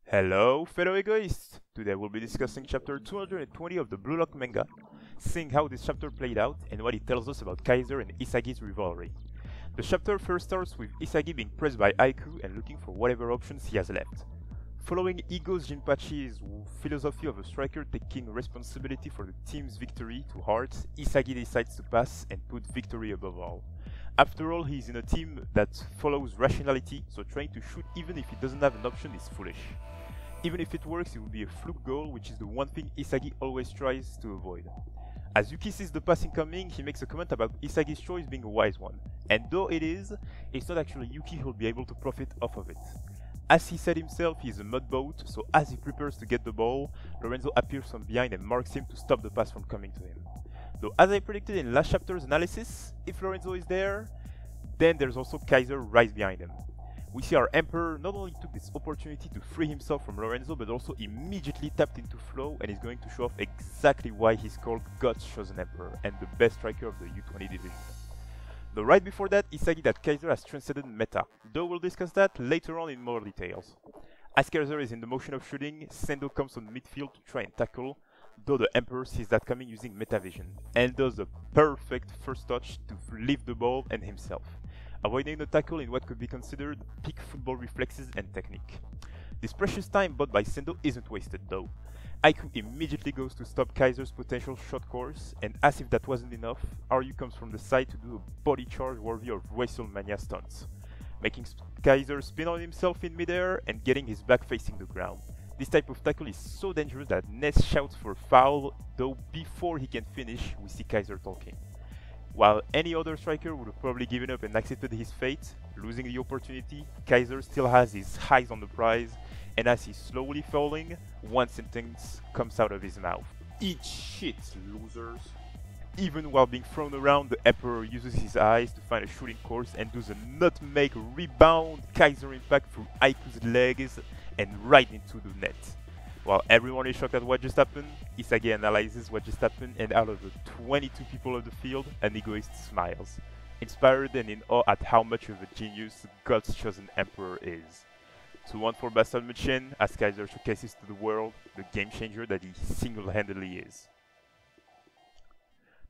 Hello, fellow egoists! Today we'll be discussing chapter 220 of the Blue Lock manga, seeing how this chapter played out and what it tells us about Kaiser and Isagi's rivalry. The chapter first starts with Isagi being pressed by Aiku and looking for whatever options he has left. Following Igo's Jinpachi's philosophy of a striker taking responsibility for the team's victory to heart, Isagi decides to pass and put victory above all. After all, he's in a team that follows rationality, so trying to shoot even if he doesn't have an option is foolish. Even if it works, it will be a fluke goal, which is the one thing Isagi always tries to avoid. As Yuki sees the passing coming, he makes a comment about Isagi's choice being a wise one, and though it is, it's not actually Yuki who'll be able to profit off of it. As he said himself, he is a mud boat, so as he prepares to get the ball, Lorenzo appears from behind and marks him to stop the pass from coming to him. Though as I predicted in last chapter's analysis, if Lorenzo is there, then there's also Kaiser right behind him. We see our Emperor not only took this opportunity to free himself from Lorenzo, but also immediately tapped into flow and is going to show off exactly why he's called God's chosen Emperor and the best striker of the U20 division. Though right before that, Isagi that Kaiser has transcended meta, though we'll discuss that later on in more details. As Kaiser is in the motion of shooting, Sendo comes on midfield to try and tackle, though the Emperor sees that coming using meta vision, and does the perfect first touch to lift the ball and himself, avoiding the tackle in what could be considered peak football reflexes and technique. This precious time bought by Sendo isn't wasted though. Aiku immediately goes to stop Kaiser's potential shot course, and as if that wasn't enough, Ryu comes from the side to do a body charge worthy of WrestleMania stunts, making Kaiser spin on himself in midair and getting his back facing the ground. This type of tackle is so dangerous that Ness shouts for foul, though before he can finish, we see Kaiser talking. While any other striker would have probably given up and accepted his fate, losing the opportunity, Kaiser still has his eyes on the prize, and as he's slowly falling, one sentence comes out of his mouth. Eat shit, losers. Even while being thrown around, the Emperor uses his eyes to find a shooting course and does a nutmeg rebound Kaiser impact through Aiku's legs and right into the net. While everyone is shocked at what just happened, Isagi analyzes what just happened, and out of the 22 people of the field, an egoist smiles, inspired and in awe at how much of a genius God's chosen Emperor is. 2-1 for Bastard Muchen, as Kaiser showcases to the world the game changer that he single-handedly is.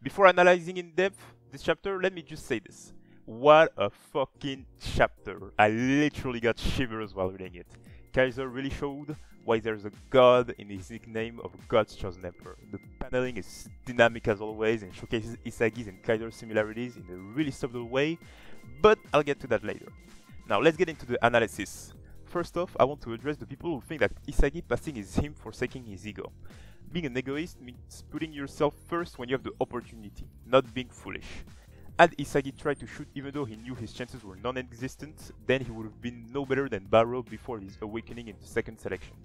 Before analyzing in depth this chapter, let me just say this. What a fucking chapter. I literally got shivers while reading it. Kaiser really showed why there's a god in his nickname of God's chosen Emperor. The paneling is dynamic as always and showcases Isagi's and Kaiser's similarities in a really subtle way, but I'll get to that later. Now let's get into the analysis. First off, I want to address the people who think that Isagi passing is him forsaking his ego. Being an egoist means putting yourself first when you have the opportunity, not being foolish. Had Isagi tried to shoot even though he knew his chances were non-existent, then he would have been no better than Barrow before his awakening into second selection.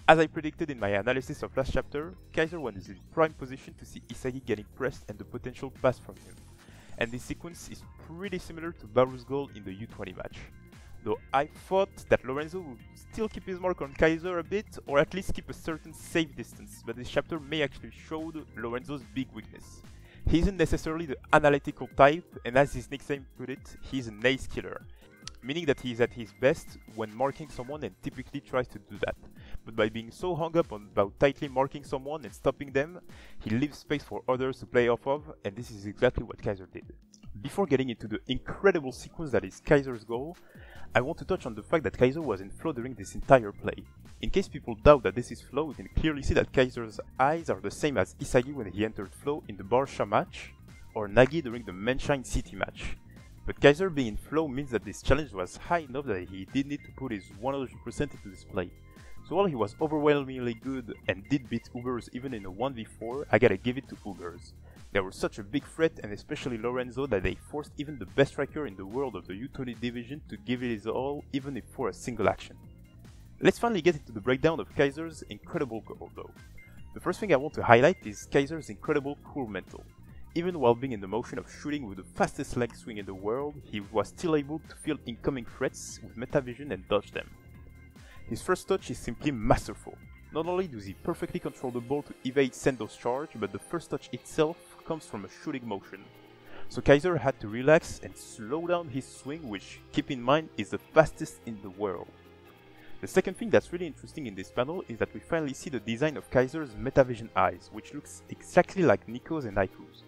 As I predicted in my analysis of last chapter, Kaiser was in prime position to see Isagi getting pressed and the potential pass from him. And this sequence is pretty similar to Barrow's goal in the U20 match. Though I thought that Lorenzo would still keep his mark on Kaiser a bit, or at least keep a certain safe distance, but this chapter may actually show Lorenzo's big weakness. He isn't necessarily the analytical type, and as his nickname put it, he's an ace killer, meaning that he is at his best when marking someone and typically tries to do that. But by being so hung up on about tightly marking someone and stopping them, he leaves space for others to play off of, and this is exactly what Kaiser did. Before getting into the incredible sequence that is Kaiser's goal, I want to touch on the fact that Kaiser was in flow during this entire play. In case people doubt that this is flow, we can clearly see that Kaiser's eyes are the same as Isagi when he entered flow in the Barsha match, or Nagi during the Menshine City match. But Kaiser being in flow means that this challenge was high enough that he did need to put his 100% into this play. So while he was overwhelmingly good and did beat Ubers even in a 1v4, I gotta give it to Ubers. They were such a big threat, and especially Lorenzo, that they forced even the best striker in the world of the U20 division to give it his all, even if for a single action. Let's finally get into the breakdown of Kaiser's incredible goal though. The first thing I want to highlight is Kaiser's incredible cool mental. Even while being in the motion of shooting with the fastest leg swing in the world, he was still able to feel incoming threats with metavision and dodge them. His first touch is simply masterful. Not only does he perfectly control the ball to evade Sendo's charge, but the first touch itself comes from a shooting motion. So Kaiser had to relax and slow down his swing, which, keep in mind, is the fastest in the world. The second thing that's really interesting in this panel is that we finally see the design of Kaiser's Metavision eyes, which looks exactly like Nico's and Aiku's.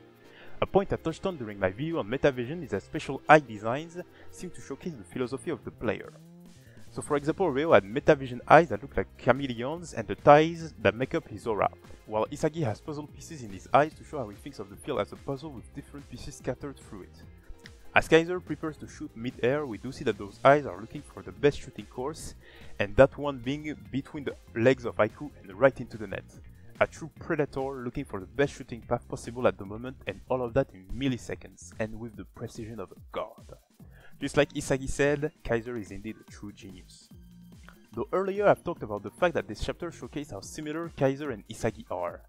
A point I touched on during my video on Metavision is that special eye designs seem to showcase the philosophy of the player. So for example, Ryo had Metavision eyes that look like chameleons and the ties that make up his aura, while Isagi has puzzle pieces in his eyes to show how he thinks of the field as a puzzle with different pieces scattered through it. As Kaiser prepares to shoot mid-air, we do see that those eyes are looking for the best shooting course, and that one being between the legs of Aiku and right into the net. A true predator looking for the best shooting path possible at the moment, and all of that in milliseconds, and with the precision of a god. Just like Isagi said, Kaiser is indeed a true genius. Though earlier I've talked about the fact that this chapter showcased how similar Kaiser and Isagi are.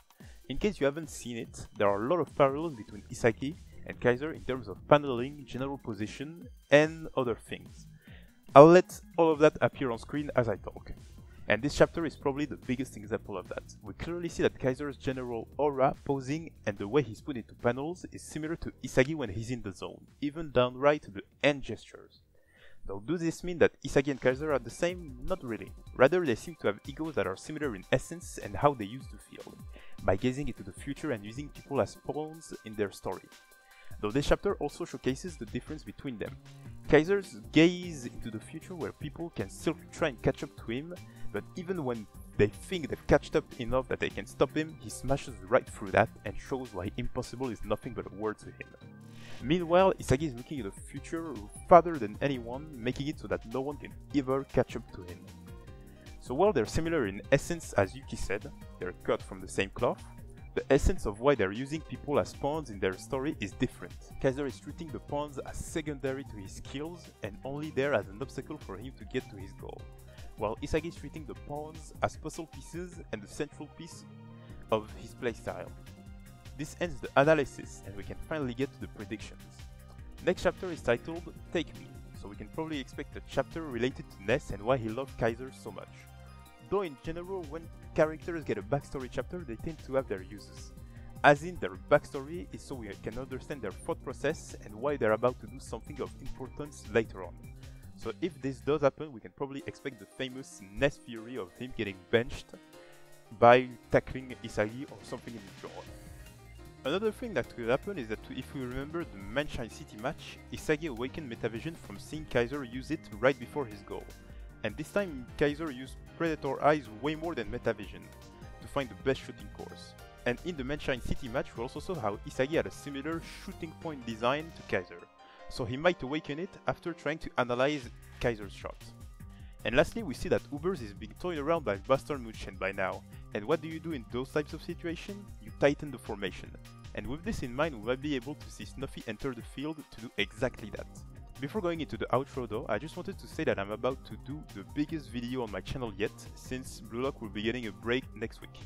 In case you haven't seen it, there are a lot of parallels between Isagi and Kaiser in terms of paneling, general position, and other things. I'll let all of that appear on screen as I talk. And this chapter is probably the biggest example of that. We clearly see that Kaiser's general aura, posing, and the way he's put into panels is similar to Isagi when he's in the zone, even downright to the hand gestures. Though does this mean that Isagi and Kaiser are the same? Not really. Rather, they seem to have egos that are similar in essence and how they use the field, by gazing into the future and using people as pawns in their story. Though this chapter also showcases the difference between them. Kaiser's gaze into the future where people can still try and catch up to him, but even when they think they've catched up enough that they can stop him, he smashes right through that and shows why impossible is nothing but a word to him. Meanwhile, Isagi is looking at the future farther than anyone, making it so that no one can ever catch up to him. So while they're similar in essence, as Yuki said, they're cut from the same cloth, the essence of why they're using people as pawns in their story is different. Kaiser is treating the pawns as secondary to his skills and only there as an obstacle for him to get to his goal, while Isagi is treating the pawns as puzzle pieces and the central piece of his playstyle. This ends the analysis and we can finally get to the predictions. Next chapter is titled Take Me, so we can probably expect a chapter related to Ness and why he loved Kaiser so much. Though in general, when characters get a backstory chapter, they tend to have their uses. As in, their backstory is so we can understand their thought process and why they're about to do something of importance later on. So if this does happen, we can probably expect the famous Ness theory of him getting benched by tackling Isagi or something in the draw. Another thing that could happen is that if we remember the Manshine City match, Isagi awakened Metavision from seeing Kaiser use it right before his goal. And this time Kaiser used Predator Eyes way more than Metavision to find the best shooting course. And in the Manshine City match we also saw how Isagi had a similar shooting point design to Kaiser, so he might awaken it after trying to analyze Kaiser's shot. And lastly, we see that Ubers is being toyed around by Buster Munchen by now, and what do you do in those types of situations? You tighten the formation. And with this in mind, we might be able to see Snuffy enter the field to do exactly that. Before going into the outro though, I just wanted to say that I'm about to do the biggest video on my channel yet, since Blue Lock will be getting a break next week.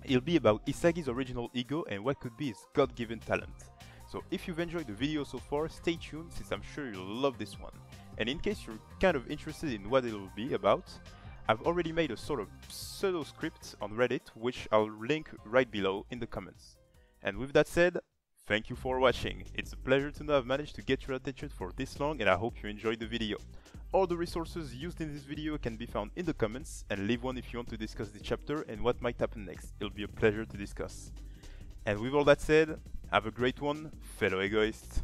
It'll be about Isagi's original ego and what could be his god-given talent. So if you've enjoyed the video so far, stay tuned since I'm sure you'll love this one. And in case you're kind of interested in what it'll be about, I've already made a sort of pseudo script on Reddit, which I'll link right below in the comments. And with that said, thank you for watching. It's a pleasure to know I've managed to get your attention for this long and I hope you enjoyed the video. All the resources used in this video can be found in the comments, and leave one if you want to discuss the chapter and what might happen next. It'll be a pleasure to discuss. And with all that said, have a great one, fellow egoists.